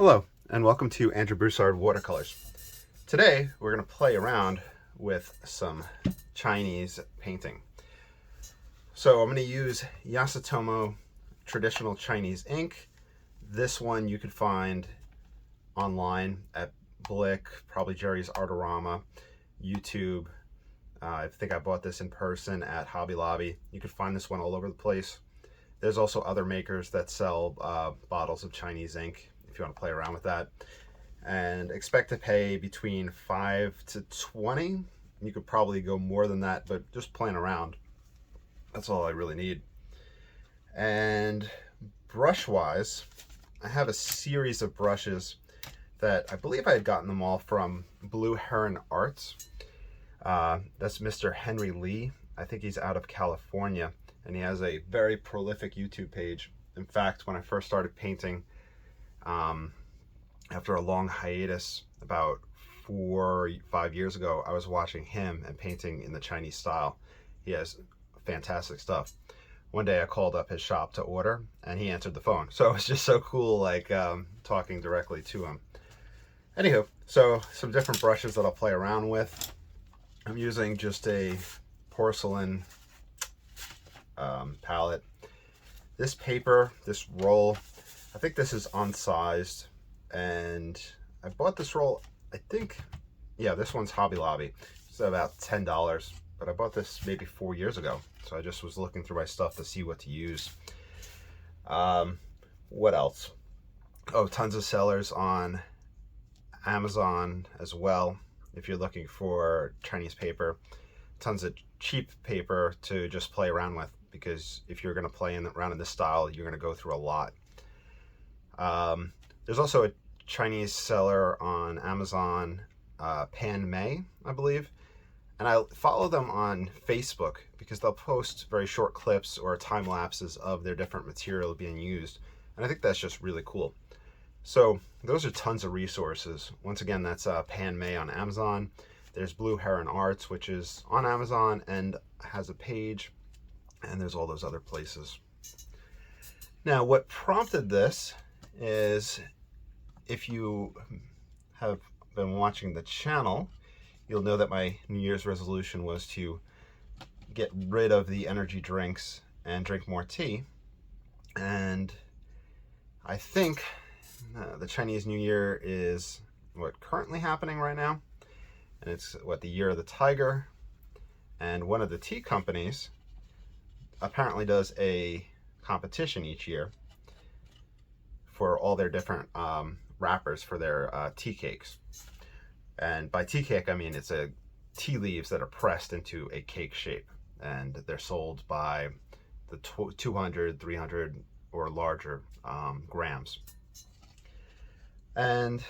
Hello, and welcome to Andrew Broussard Watercolors. Today, we're going to play around with some Chinese painting. So I'm going to use Yasutomo traditional Chinese ink. This one you could find online at Blick, probably Jerry's Artorama, YouTube. I think I bought this in person at Hobby Lobby. You could find this one all over the place. There's also other makers that sell bottles of Chinese ink if you want to play around with that. And expect to pay between 5 to 20. You could probably go more than that, but just playing around, that's all I really need. And brush-wise, I have a series of brushes that I believe I had gotten them all from Blue Heron Arts. That's Mr. Henry Lee. I think he's out of California, and he has a very prolific YouTube page. In fact, when I first started painting, after a long hiatus about 4 or 5 years ago, I was watching him and painting in the Chinese style. He has fantastic stuff. One day I called up his shop to order and he answered the phone. So it was just so cool, like talking directly to him. Anywho, so some different brushes that I'll play around with. I'm using just a porcelain palette. This paper, this roll, I think this is unsized, and I bought this roll, I think, yeah, this one's Hobby Lobby. It's about $10, but I bought this maybe 4 years ago. So I just was looking through my stuff to see what to use. What else? Oh, tons of sellers on Amazon as well. If you're looking for Chinese paper, tons of cheap paper to just play around with, because if you're going to play around in this style, you're going to go through a lot. There's also a Chinese seller on Amazon, Pan May, I believe, and I follow them on Facebook because they'll post very short clips or time lapses of their different material being used, and I think that's just really cool. So those are tons of resources. Once again, that's Pan May on Amazon. There's Blue Heron Arts, which is on Amazon and has a page, and there's all those other places. Now, what prompted this is, if you have been watching the channel, you'll know that my New Year's resolution was to get rid of the energy drinks and drink more tea. And I think the Chinese New Year is currently happening right now, and it's the Year of the Tiger. And one of the tea companies apparently does a competition each year for all their different wrappers for their tea cakes. And by tea cake, I mean it's tea leaves that are pressed into a cake shape, and they're sold by the 200, 300 or larger grams. And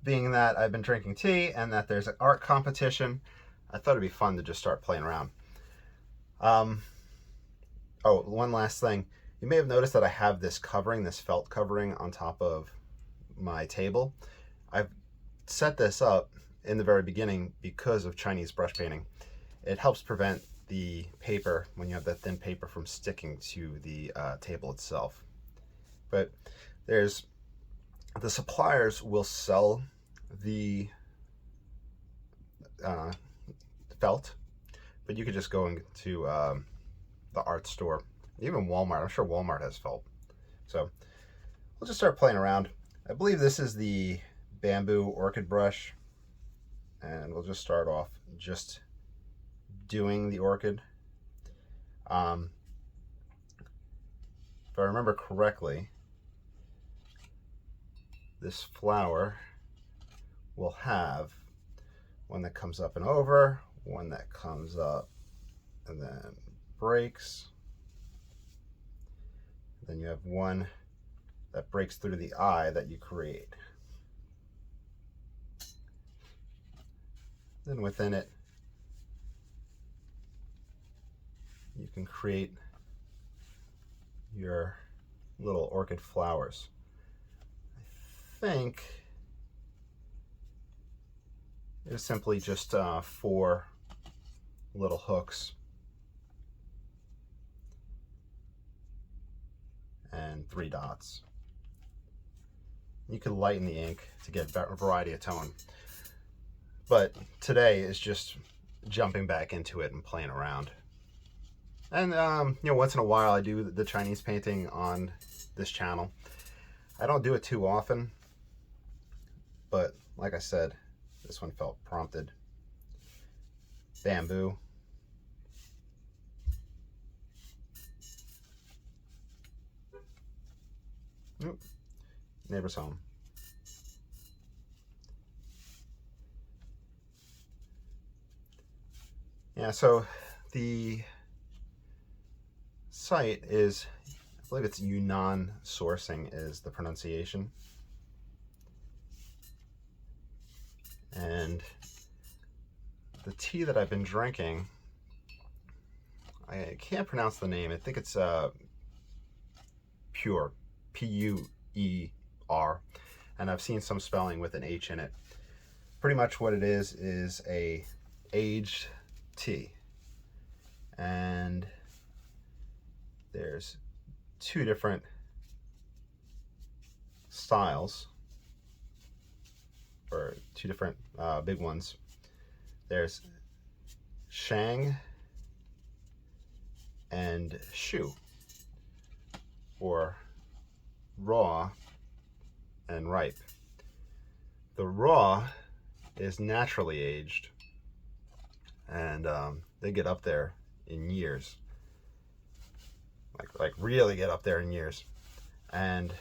being that I've been drinking tea and that there's an art competition, I thought it'd be fun to just start playing around. Oh, one last thing. You may have noticed that I have this covering, this felt covering on top of my table. I've set this up in the very beginning because of Chinese brush painting. It helps prevent the paper, when you have that thin paper, from sticking to the table itself. But the suppliers will sell the felt, but you could just go into the art store. Even Walmart, I'm sure Walmart has felt. So we'll just start playing around. I believe this is the bamboo orchid brush, and we'll just start off just doing the orchid. If I remember correctly, this flower will have one that comes up and over, one that comes up and then breaks. Then you have one that breaks through the eye that you create. Then within it, you can create your little orchid flowers. I think it's simply just 4 little hooks and 3 dots. You could lighten the ink to get a variety of tone. But today is just jumping back into it and playing around. And, you know, once in a while I do the Chinese painting on this channel. I don't do it too often, but like I said, this one felt prompted. Bamboo. Oop. Neighbor's home. Yeah, so the site is, I believe it's Yunnan sourcing is the pronunciation. And the tea that I've been drinking, I can't pronounce the name. I think it's Pure, P-U-E-R, and I've seen some spelling with an H in it. Pretty much what it is a aged tea. And there's two different styles, or two different big ones. There's Shang and Shu, or raw and ripe. The raw is naturally aged, and they get up there in years, like really get up there in years. And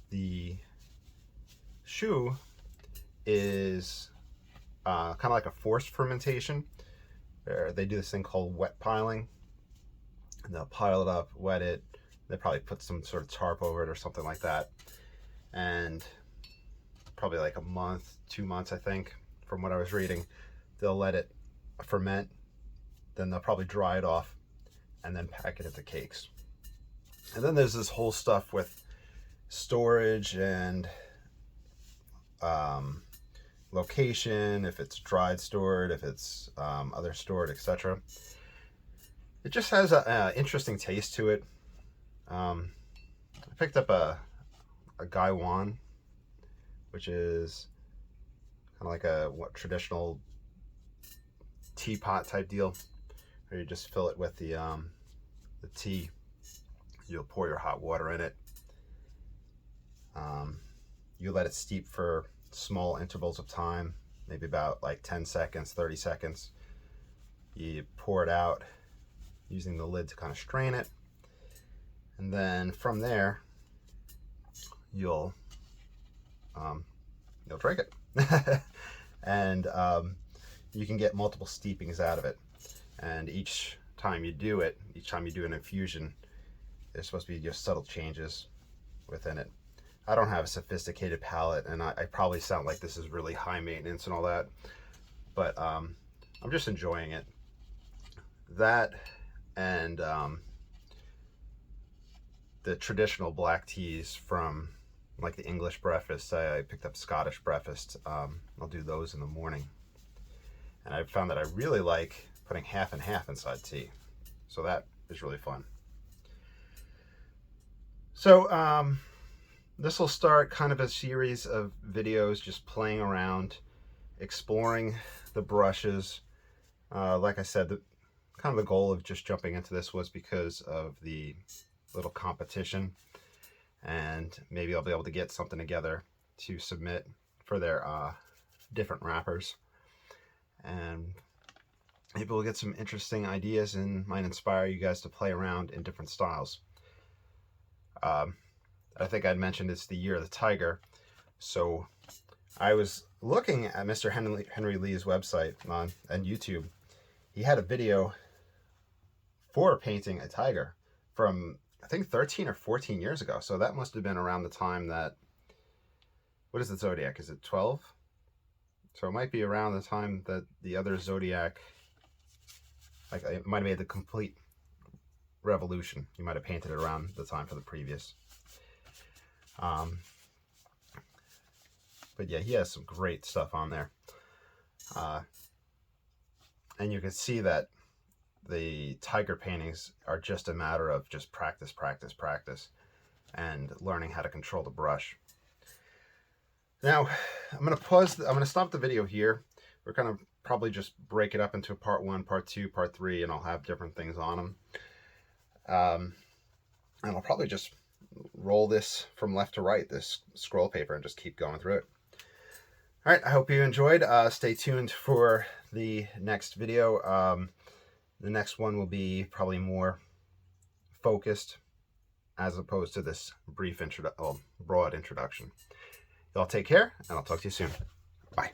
the Shu is kind of like a forced fermentation. They do this thing called wet piling, and they'll pile it up, wet it. They probably put some sort of tarp over it or something like that, and probably like a month, 2 months, I think, from what I was reading, they'll let it ferment. Then they'll probably dry it off and then pack it into cakes. And then there's this whole stuff with storage and location, if it's dried stored, if it's other stored, etc. It just has an interesting taste to it. I picked up a gaiwan, which is kind of like a traditional teapot type deal, where you just fill it with the tea. You'll pour your hot water in it. You let it steep for small intervals of time, maybe about like 10 seconds, 30 seconds. You pour it out using the lid to kind of strain it. And then from there, you'll drink it. And you can get multiple steepings out of it. And each time you do it, each time you do an infusion, there's supposed to be just subtle changes within it. I don't have a sophisticated palate, and I probably sound like this is really high maintenance and all that, but I'm just enjoying it. That and the traditional black teas from like the English breakfast. I picked up Scottish breakfast. I'll do those in the morning. And I found that I really like putting half and half inside tea. So that is really fun. So this will start kind of a series of videos just playing around, exploring the brushes. Like I said, kind of the goal of just jumping into this was because of the little competition, and maybe I'll be able to get something together to submit for their different wrappers, and maybe we'll get some interesting ideas and might inspire you guys to play around in different styles. I think I'd mentioned it's the year of the tiger, so I was looking at Mr. Henry Lee's website and YouTube. He had a video for painting a tiger from, I think, 13 or 14 years ago. So that must have been around the time that, what is the zodiac? Is it 12? So it might be around the time that the other zodiac, like it might have made the complete revolution. You might have painted it around the time for the previous. But yeah, he has some great stuff on there. And you can see that the tiger paintings are just a matter of just practice, practice, practice, and learning how to control the brush. Now, I'm going to pause. I'm going to stop the video here. We're going to probably just break it up into part 1, part 2, part 3, and I'll have different things on them. And I'll probably just roll this from left to right, this scroll paper, and just keep going through it. All right, I hope you enjoyed. Stay tuned for the next video. The next one will be probably more focused as opposed to this brief broad introduction. Y'all take care, and I'll talk to you soon. Bye.